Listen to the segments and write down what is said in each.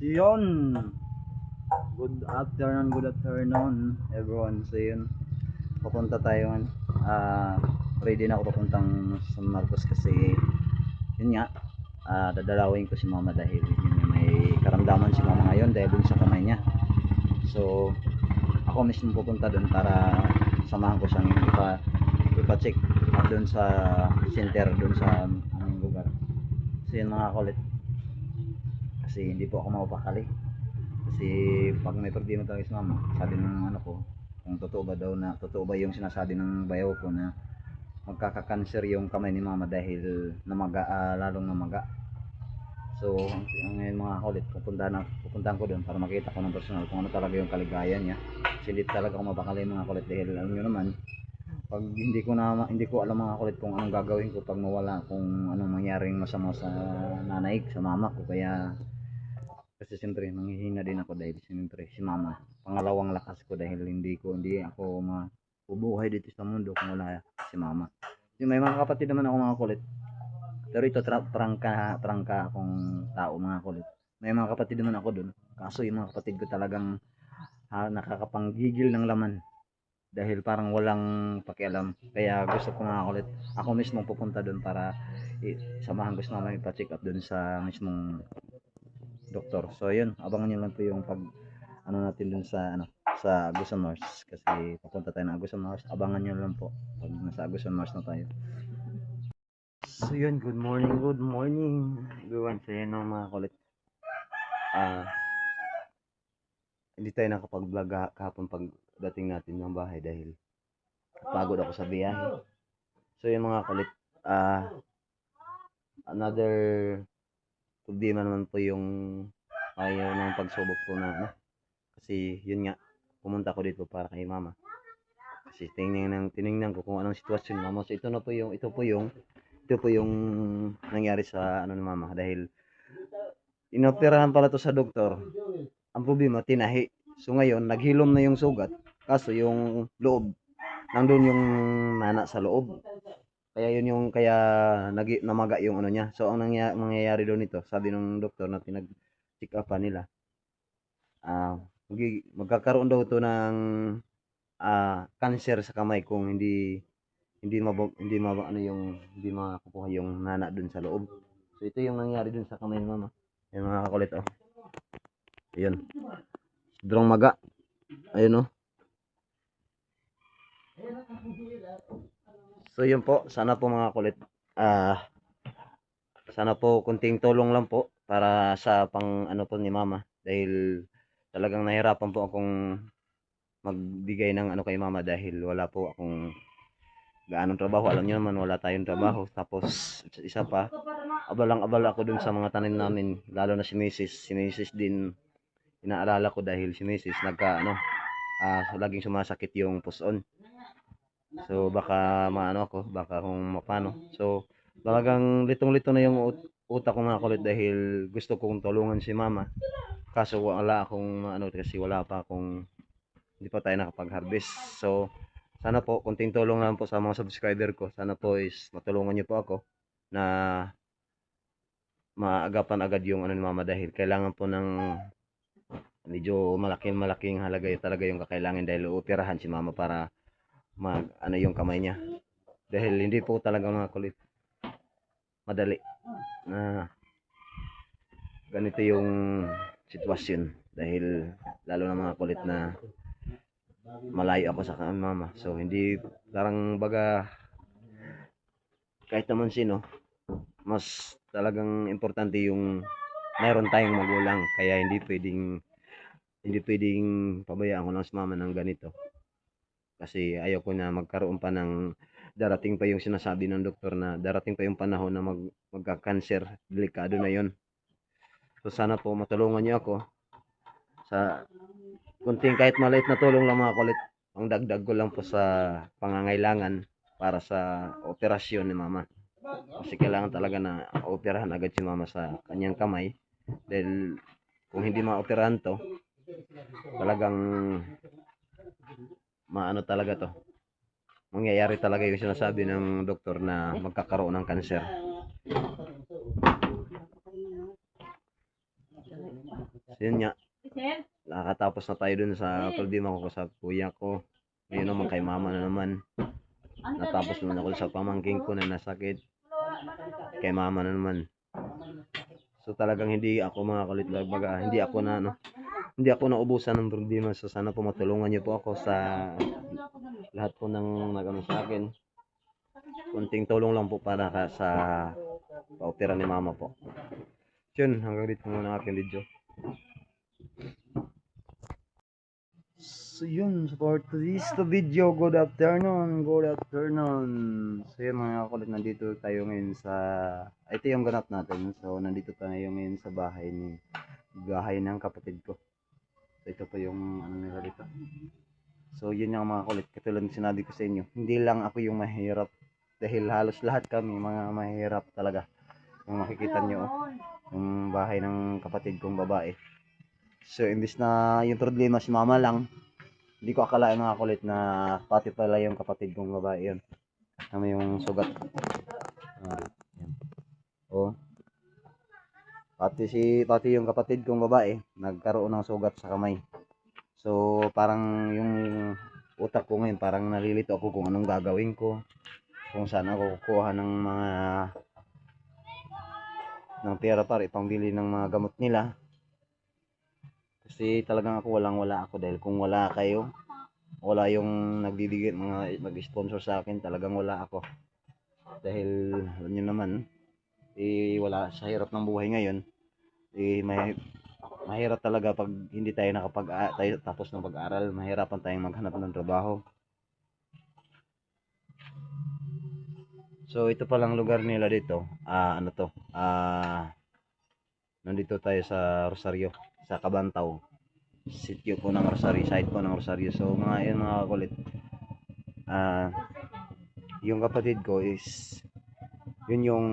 So yun, good afternoon everyone. So yun, papunta tayo ready na ako papuntang San Marcos kasi yun nga, dadalawin ko si mama dahil yun, may karamdaman si mama ngayon dahil dun sa kamay niya. So ako mismo pupunta dun para samahan ko siyang ipa-check dun sa center dun sa aming lugar. So yun mga kulit, kasi hindi po ako mapakali. Kasi pag may problema talaga si mama, sabi ng ano ko, kung totoo ba yung sinasabi ng bayaw ko na magkaka-cancer yung kamay ni mama dahil namaga, lalong namaga. So ngayon mga kulit, pupuntahan ko doon para makita ko ng personal kung ano talaga yung kaligayan niya. Kasi hindi talaga ako mapakali mga kulit dahil alam nyo naman, pag hindi ko alam mga kulit kung anong gagawin ko pag nawala, kung anong mangyaring masama sa nanay, sa mama ko. Kaya kasi siyempre nanghihina din ako dahil siyempre si mama pangalawang lakas ko dahil hindi ako mabubuhay dito sa mundo kung wala si mama. Yung may mga kapatid naman ako mga kulit, pero ito prangka akong tao mga kulit. May mga kapatid naman ako dun, kaso yung mga kapatid ko talagang nakakapanggigil ng laman dahil parang walang pakialam. Kaya gusto ko mga kulit, ako mismo pupunta dun para samahan ko si mama ipa-check up dun sa mismong doktor. So yun, abangan niyo lang po yung pag ano natin dun sa sa Agusan Mars, kasi papunta tayo ng Agusan Mars. Abangan niyo lang po pag nasa Agusan Mars na tayo. So yun, good morning everyone. So yun mga kulit, ah hindi tayo nakapag-vlog kahapon pagdating natin ng bahay dahil pagod ako sa biyahe. So yun mga kulit, another problema naman po yung ayaw ng pagsubok ko na kasi yun nga, pumunta ko dito para kay mama. Kasi tiningnan ko kung anong sitwasyon ni mama. So ito po yung nangyari sa ano ni mama dahil inoperahan pala to sa doktor. Ang problema, tinahi. So ngayon, naghilom na yung sugat. Kaso yung loob, nandun yung nana sa loob. Kaya namaga yung ano niya. So ang mangyayari doon ito, sabi ng doktor na pinag-check up nila, magkakaroon daw to ng cancer sa kamay kung hindi makukuha yung nana dun sa loob. So ito yung nangyari dun sa kamay ni mama. Yung mga kakulit, oh. Ayun. Sobrang maga. Ayun, oh. So yun po, sana po mga kulit, sana po kunting tulong lang po para sa pang ano po ni mama dahil talagang nahirapan po akong magbigay ng ano kay mama dahil wala po akong gaanong trabaho. Alam niyo naman, wala tayong trabaho. Tapos isa pa, abalang-abala ako dun sa mga tanim namin, lalo na si Mrs. din inaalala ko dahil si Mrs. laging sumasakit yung puson. So baka maano ako, baka kung mapano. So talagang litong-lito na yung utak ko mga kulit dahil gusto kong tulungan si mama. Kaso wala akong kasi wala pa akong, hindi pa tayo nakapag-harvest. So sana po konting tulong lang po sa mga subscriber ko. Sana po is matulungan niyo po ako na maagapan agad yung ano ni mama dahil kailangan po ng medyo malaking halaga talaga yung kakailangan dahil uoperahan si mama para yung kamay niya. Dahil hindi po talaga mga kulit madali na ganito yung sitwasyon dahil lalo na mga kulit na malayo ako sa mama. So hindi parang baga kahit naman sino, mas talagang importante yung mayroon tayong magulang. Kaya hindi pwedeng pabayaan ko lang si mama ng ganito. Kasi ayaw ko na magkaroon pa ng darating pa yung sinasabi ng doktor na darating pa yung panahon na magka-cancer. Delikado na yon. So sana po matulungan niyo ako sa kunting kahit maliit na tulong lang mga kulit. Ang dagdag ko lang po sa pangangailangan para sa operasyon ni mama. Kasi kailangan talaga na operahan agad si mama sa kanyang kamay. Dahil kung hindi maoperahan to, talagang talaga to. Mangyayari talaga yung sinasabi ng doktor na magkakaroon ng cancer. So yun nga, nakatapos na tayo dun sa problema ko sa kuya ko. Ngayon naman kay mama na naman. Natapos naman ako sa pamangking ko na nasakit. Kay mama na naman. So talagang hindi ako mga kulit baga, hindi ako naubusan ng problema. So sana po matulungan niyo po ako sa lahat po ng nagano sa akin. Kunting tulong lang po para sa paopera ni mama po. Yun, hanggang dito muna ang aking video. So yun, for today's video, good afternoon. So yun mga kulit, nandito tayo ngayon sa, ito yung ganap natin. So nandito tayo ngayon sa bahay ng kapatid ko. So ito po yung ano nila dito. So yun yung mga kulit, katulad ng sinabi ko sa inyo, hindi lang ako yung mahirap. Dahil halos lahat kami mga mahirap talaga. Yung makikita nyo, yung bahay ng kapatid kong babae. So imbis na yung problema si mama lang, hindi ko akalain mga kulit na pati pala yung kapatid kong babae yun. Ano yung sugat. Yan. Oh. Pati yung kapatid kong babae nagkaroon ng sugat sa kamay. So parang yung utak ko ngayon parang nalilito ako kung anong gagawin ko. Kung saan ako kukuha ng pera para ipangbili ng mga gamot nila. Kasi talagang ako wala ako dahil kung wala kayo, wala yung nagbibigay mga mag-sponsor sa akin, talagang wala ako. Dahil alam niyo naman, wala sa hirap ng buhay ngayon, mahirap talaga pag hindi tayo tayo tapos ng pag-aaral, mahirapan tayong maghanap ng trabaho. So ito palang lugar nila dito, nandito tayo sa Rosario, sa Cabantaw. Sitio po ng Rosario, side po ng Rosario. So mga kulit, yung kapatid ko is yun yung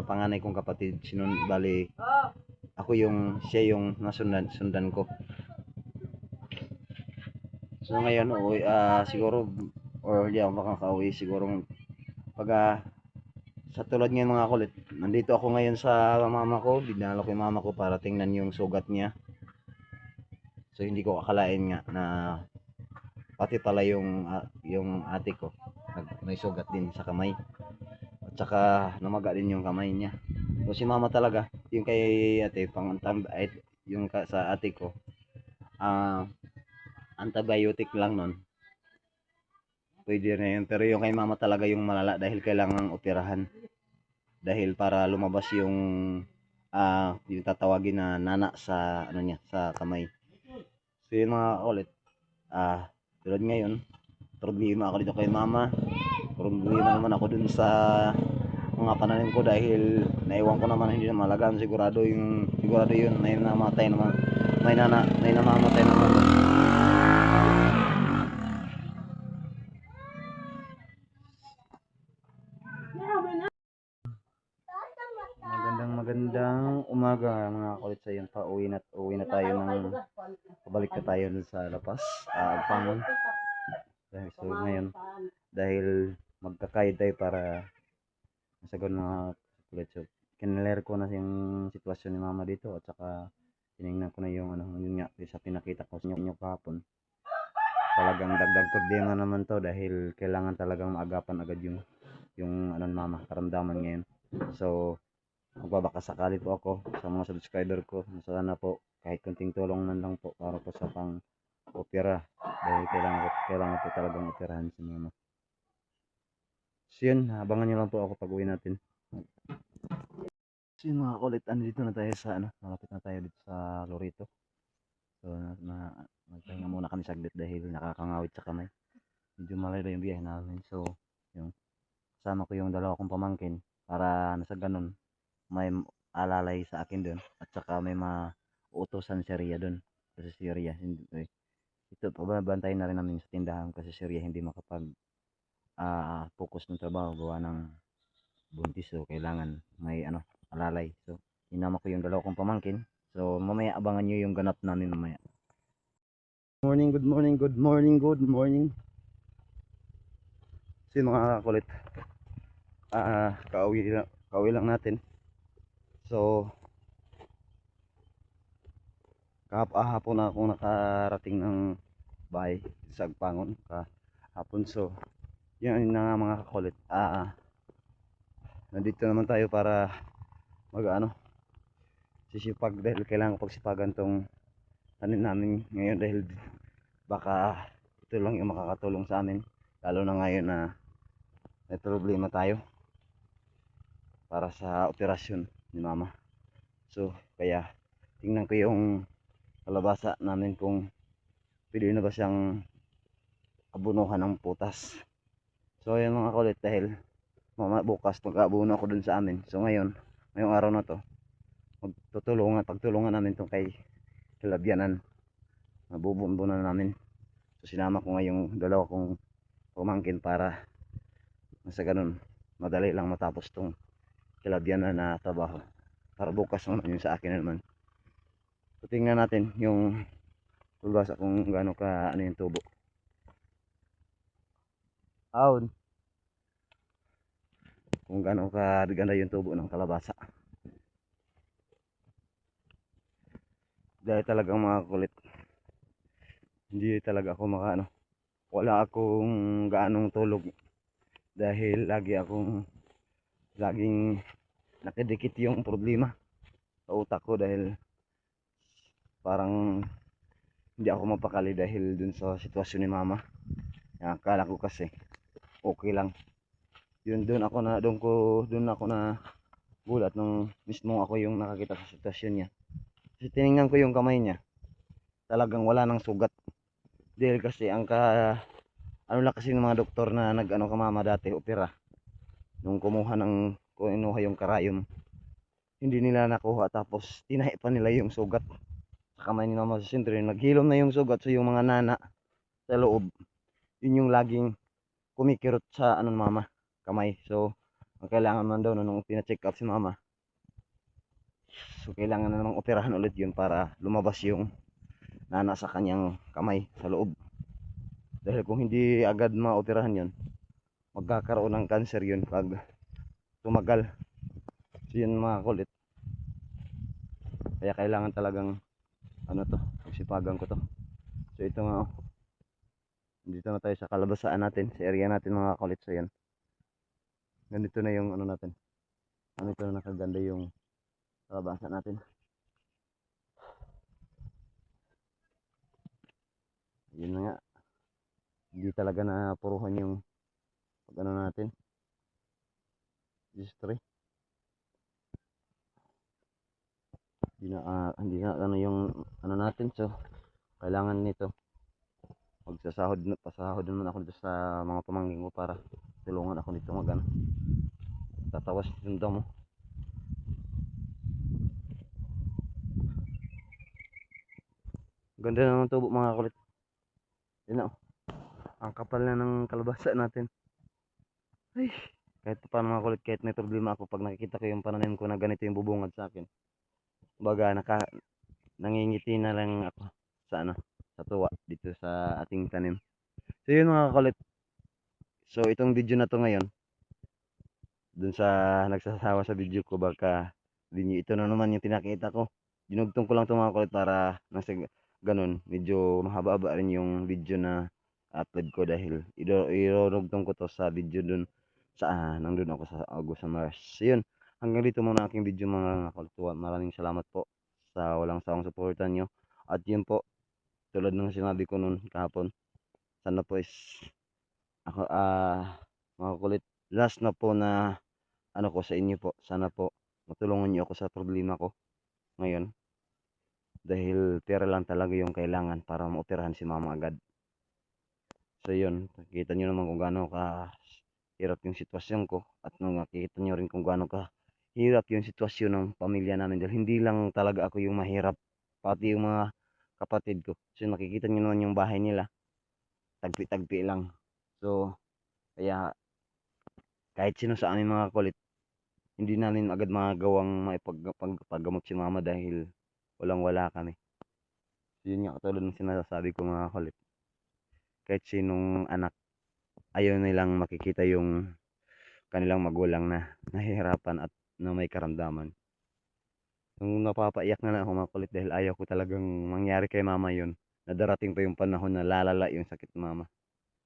panganay kong kapatid. Bali siya yung sundan ko. So ngayon siguro or hindi ako makakauwi siguro pag sa tulad ngayon mga kulit, nandito ako ngayon sa mama ko, dinala ko yung mama ko para tingnan yung sugat niya. So hindi ko akalain nga na pati pala yung ate ko may sugat din sa kamay. At saka namaga din yung kamay niya. So si mama talaga, yung kay ate yung sa ate ko, antibiotic lang nun. Pwede na yun. Pero yung kay mama talaga yung malala dahil kailangang operahan. Dahil para lumabas yung tatawagin na nana sa sa kamay. So yun mga ulit. Tulad ngayon, problema ako dito kay mama. Problema naman ako dun sa mga pananim ko dahil naiwan ko naman hindi na malagaan. Sigurado yun may namamatay naman. May namamatay naman. Magandang umaga mga kulit sa yun. Uwi na tayo pabalik na tayo sa lapas, Agpangon. So ngayon, dahil magkakayod tayo para masagot mga kulit. So kinaler ko na yung sitwasyon ni mama dito at saka tinignan ko na yung yun nga sa pinakita ko sa inyo kahapon. Talagang dagdag problema naman to dahil kailangan talagang maagapan agad yung mama karamdaman ngayon. So magbabaka sakali po ako sa mga subscriber ko, sana po kahit kunting tulong man lang po para po sa pang opera dahil kailangan po talagang operahan si mama. So yun, abangan nyo lang po ako pag uwi natin. So yun mga kulit, andito na tayo sa malapit na tayo dito sa Lorito. So magpahinga muna kami saglit dahil nakakangawit sa kamay. Medyo malayo yung biyahe namin. So yung kasama ko yung dalawa kong pamangkin para nasa ganun may alalay sa akin doon at saka may mauutosan si Ria doon kasi si Ria ito pababantayin na rin namin sa tindahan kasi si Ria hindi makapag focus ng trabaho gawa ng buntis, so kailangan may alalay. So inama ko yung dalawa kong pamangkin, so mamaya abangan nyo yung ganap namin mamaya. Good morning. So mga kulit, kauwi lang natin. So Kahapon na akong nakarating ng bahay sa Agpangon kahapon. So yun na nga mga kakulit, nandito naman tayo para mag sisipag, dahil kailangan ko pagsipagan tong tanim namin ngayon, dahil baka ito lang yung makakatulong sa amin, lalo na ngayon na may problema tayo para sa operasyon ni mama. So kaya tingnan ko yung kalabasa namin kung pwede na ba siyang abunuhan ng putas. So ayun mga kulit, dahil bukas mag-aabuno ako dun sa amin. So ngayong araw na to, pagtulungan namin tong kay Kilabyanan, mabubunbunan namin. So sinama ko ngayong dalawa kong pamangkin para sa ganun madali lang matapos tong Kilabyanan na trabaho, para bukas naman yung sa akin naman. So tingnan natin yung kulbasa kung gaano ka yung tubo. Kung gaano ka ganda yung tubo ng kalabasa. Dahil talagang mga kulit, hindi talaga ako wala akong gaanong tulog, dahil laging nakidikit yung problema sa utak ko, dahil parang hindi ako mapakali dahil dun sa sitwasyon ni mama. Akala ko kasi okay lang yun. Doon ako na gulat nung mismo ako yung nakakita sa sitwasyon niya. Kasi tiningnan ko yung kamay niya, talagang wala nang sugat. Dahil kasi ano lang kasi ng mga doktor na kamama dati, opera, nung kinuha yung karayom, hindi nila nakuha, tapos tinahi pa nila yung sugat sa kamay ni mama. Sa sentro naghilom na yung sugat, so yung mga nana sa loob, yun yung laging kumikirot sa mama, kamay. So ang kailangan man daw nung pina-check up si mama, so kailangan na namang operahan ulit yun para lumabas yung nana sa kanyang kamay sa loob. Dahil kung hindi agad maoperahan yun, magkakaroon ng cancer yun pag tumagal. So yun mga kulit, kaya kailangan talagang pagsipagan ko to. So ito nga, dito na tayo sa kalabasaan natin, sa area natin mga kulit. So yan, ganito na yung natin, ganito na nakaganda yung kalabasa natin. Yun na nga, hindi talaga na puruhan yung pag natin history. Hindi na yung natin. So kailangan nito, pasahod naman ako dito sa mga pamangkin ko para tulungan ako dito tatawas yung damo. Ganda ng tubo mga kulit. Yun na, ang kapal na ng kalabasa natin. Ay, kahit pa mga kulit, kahit may problema ako, pag nakikita ko yung pananim ko na ganito yung bubungad sa akin, baga nangingiti na lang ako sa sa tuwa dito sa ating tanim. So yun mga kulit, so itong video na to ngayon, dun sa nagsasawa sa video ko, baka ito na naman yung tinakita ko, dinugtong ko lang ito mga kulit para nasa ganun medyo mahaba-haba rin yung video na upload ko, dahil irorugtong ko to sa video dun sa nandun ako sa August sa Mars. So yun, hanggang dito muna aking video mga kulit. Maraming salamat po sa walang sawang suportan nyo. At yun po, tulad ng sinabi ko noon kahapon, sana po is ako mga kulit, last na po na ko sa inyo po, sana po matulungan niyo ako sa problema ko ngayon, dahil pera lang talaga yung kailangan para maoperahan si mama agad. So yun, nakikita nyo naman kung gaano ka hirap yung sitwasyon ko, at nakikita nyo rin kung gaano ka hirap yung sitwasyon ng pamilya namin, dahil hindi lang talaga ako yung mahirap, pati yung mga kapatid ko. So nakikita nyo naman yung bahay nila, tagpi-tagpi lang. So kaya kahit sino sa amin mga kulit, hindi namin agad magagawang maipagpagamot si mama, dahil walang-wala kami. So yun nga, katulad ng sinasabi ko mga kulit, kahit sinong anak, ayaw nilang makikita yung kanilang magulang na nahihirapan at na may karamdaman. Yung napapaiyak na lang ako makulit dahil ayaw ko talagang mangyari kay mama yun. Na darating pa yung panahon na lalala yung sakit ni mama.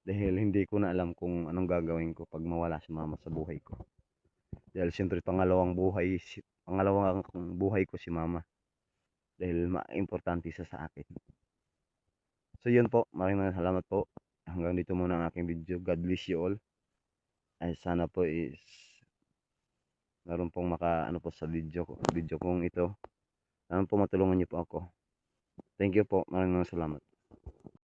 Dahil hindi ko na alam kung anong gagawin ko pag mawala si mama sa buhay ko. Dahil siyempre pangalawang buhay ko si mama. Dahil importante siya sa akin. So yun po, maraming salamat po. Hanggang dito muna ang aking video. God bless you all. Ay sana po is meron pong ano po sa video kong ito. Sana po matulungan niyo po ako. Thank you po. Maraming salamat.